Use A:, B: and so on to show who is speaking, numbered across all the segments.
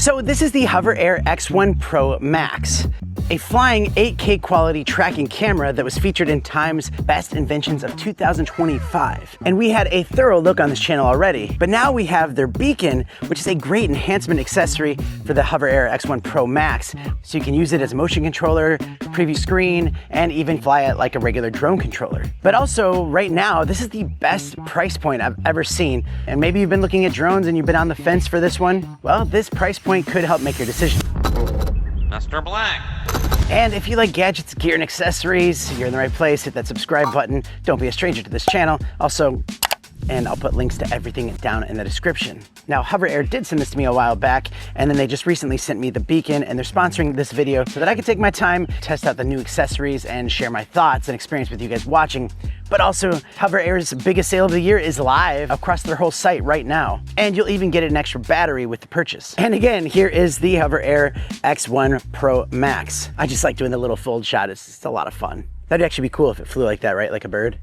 A: So this is the HOVERAir X1 PROMAX, a flying 8K quality tracking camera that was featured in Time's Best Inventions of 2025. And we had a thorough look on this channel already, but now we have their beacon, which is a great enhancement accessory for the HOVERAir X1 PROMAX. So you can use it as a motion controller, preview screen, and even fly it like a regular drone controller. But also right now, this is the best price point I've ever seen. And maybe you've been looking at drones and you've been on the fence for this one. Well, this price point could help make your decision.
B: MrBlack.
A: And if you like gadgets, gear, and accessories, you're in the right place. Hit that subscribe button. Don't be a stranger to this channel. Also, and I'll put links to everything down in the description. Now, HOVERAir did send this to me a while back, and then they just recently sent me the beacon, and they're sponsoring this video so that I can take my time, test out the new accessories, and share my thoughts and experience with you guys watching. But also, HOVERAir's biggest sale of the year is live across their whole site right now. And you'll even get an extra battery with the purchase. And again, here is the HOVERAir X1 Pro Max. I just like doing the little fold shot. It's just a lot of fun. That'd actually be cool if it flew like that, right? Like a bird.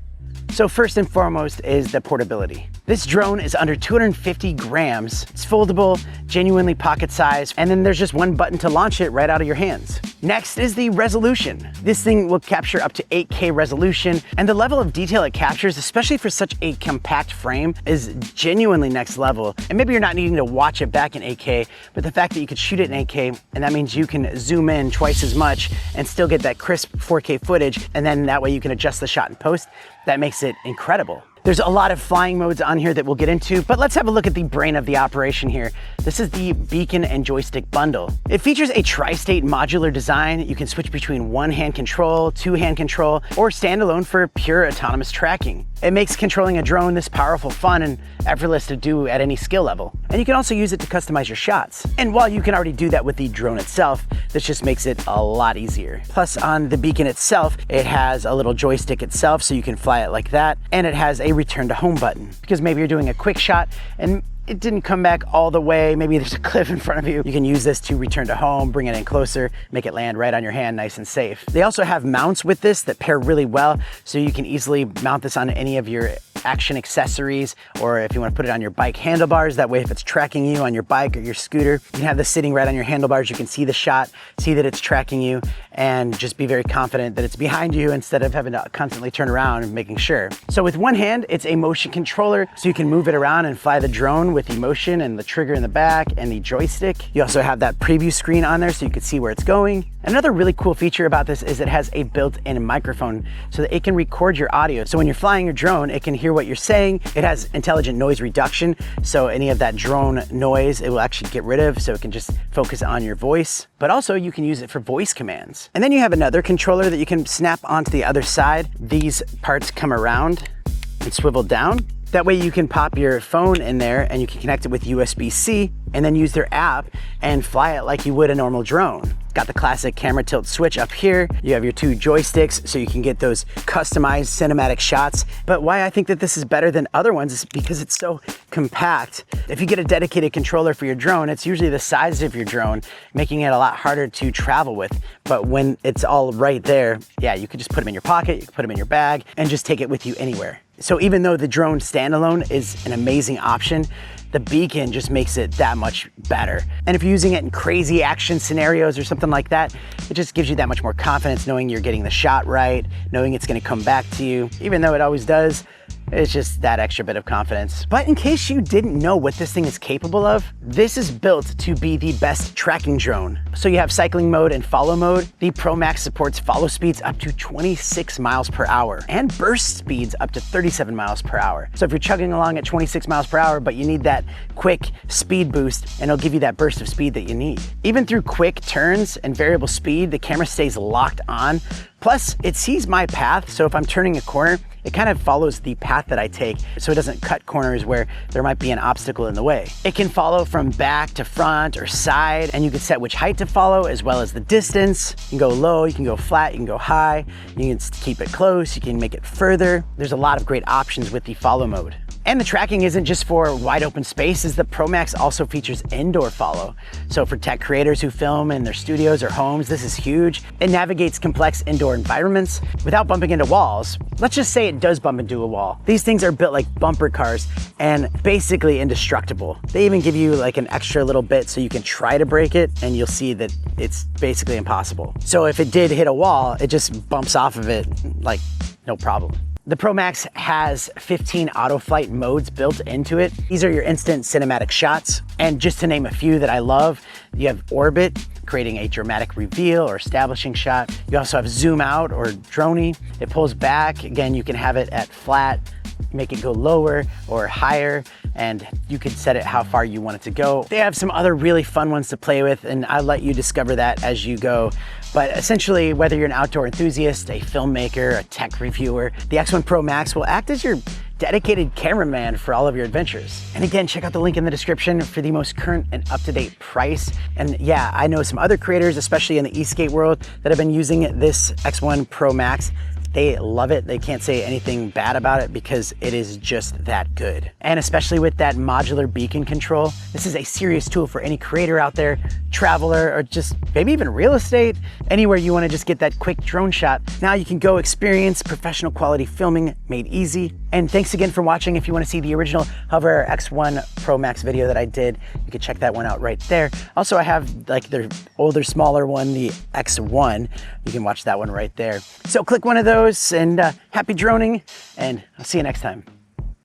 A: So first and foremost is the portability. This drone is under 250 grams. It's foldable, genuinely pocket size, and then there's just one button to launch it right out of your hands. Next is the resolution. This thing will capture up to 8K resolution, and the level of detail it captures, especially for such a compact frame, is genuinely next level. And maybe you're not needing to watch it back in 8K, but the fact that you could shoot it in 8K, and that means you can zoom in twice as much and still get that crisp 4K footage, and then that way you can adjust the shot in post. That makes it incredible. There's a lot of flying modes on here that we'll get into, but let's have a look at the brain of the operation here. This is the beacon and joystick bundle. It features a tri-state modular design. You can switch between one-hand control, two-hand control, or standalone for pure autonomous tracking. It makes controlling a drone this powerful, fun, and effortless to do at any skill level. And you can also use it to customize your shots. And while you can already do that with the drone itself, this just makes it a lot easier. Plus, on the beacon itself, it has a little joystick itself, so you can fly it like that, and it has a return to home button, because maybe you're doing a quick shot and it didn't come back all the way. Maybe there's a cliff in front of you. You can use this to return to home, bring it in closer, make it land right on your hand, nice and safe. They also have mounts with this that pair really well, so you can easily mount this on any of your action accessories, or if you want to put it on your bike handlebars, that way if it's tracking you on your bike or your scooter, you can have this sitting right on your handlebars. You can see the shot, see that it's tracking you, and just be very confident that it's behind you instead of having to constantly turn around and making sure. So with one hand, it's a motion controller, so you can move it around and fly the drone with the motion and the trigger in the back and the joystick. You also have that preview screen on there so you can see where it's going. Another really cool feature about this is it has a built-in microphone so that it can record your audio. So when you're flying your drone, it can hear what you're saying. It has intelligent noise reduction, so any of that drone noise, it will actually get rid of, so it can just focus on your voice. But also you can use it for voice commands. And then you have another controller that you can snap onto the other side. These parts come around and swivel down. That way you can pop your phone in there and you can connect it with USB-C and then use their app and fly it like you would a normal drone. Got the classic camera tilt switch up here. You have your two joysticks so you can get those customized cinematic shots. But why I think that this is better than other ones is because it's so compact. If you get a dedicated controller for your drone, it's usually the size of your drone, making it a lot harder to travel with. But when it's all right there, yeah, you can just put them in your pocket, you can put them in your bag, and just take it with you anywhere. So even though the drone standalone is an amazing option, the beacon just makes it that much better. And if you're using it in crazy action scenarios or something like that, it just gives you that much more confidence knowing you're getting the shot right, knowing it's gonna come back to you. Even though it always does, it's just that extra bit of confidence. But in case you didn't know what this thing is capable of, this is built to be the best tracking drone. So you have cycling mode and follow mode. The ProMax supports follow speeds up to 26 miles per hour and burst speeds up to 37 miles per hour. So if you're chugging along at 26 miles per hour, but you need that quick speed boost, and it'll give you that burst of speed that you need. Even through quick turns and variable speed, the camera stays locked on. Plus, it sees my path, so if I'm turning a corner, it kind of follows the path that I take, so it doesn't cut corners where there might be an obstacle in the way. It can follow from back to front or side, and you can set which height to follow as well as the distance. You can go low, you can go flat, you can go high, you can keep it close, you can make it further. There's a lot of great options with the follow mode. And the tracking isn't just for wide open spaces. The ProMax also features indoor follow. So for tech creators who film in their studios or homes, this is huge. It navigates complex indoor environments without bumping into walls. Let's just say it does bump into a wall. These things are built like bumper cars and basically indestructible. They even give you like an extra little bit so you can try to break it, and you'll see that it's basically impossible. So if it did hit a wall, it just bumps off of it like no problem. The ProMax has 15 auto flight modes built into it. These are your instant cinematic shots. And just to name a few that I love, you have orbit, creating a dramatic reveal or establishing shot. You also have zoom out or droney. It pulls back. Again, you can have it at flat, make it go lower or higher, and you can set it how far you want it to go. They have some other really fun ones to play with, and I'll let you discover that as you go. But essentially, whether you're an outdoor enthusiast, a filmmaker, a tech reviewer, the X1 Pro Max will act as your dedicated cameraman for all of your adventures. And again, check out the link in the description for the most current and up-to-date price. And yeah, I know some other creators, especially in the e-skate world, that have been using this X1 Pro Max. They love it. They can't say anything bad about it because it is just that good. And especially with that modular beacon control, this is a serious tool for any creator out there, traveler, or just maybe even real estate, anywhere you want to just get that quick drone shot. Now you can go experience professional quality filming made easy. And thanks again for watching. If you want to see the original HOVERAir X1 Pro Max video that I did, you can check that one out right there. Also, I have like their older, smaller one, the X1. You can watch that one right there. So click one of those, and happy droning, and I'll see you next time.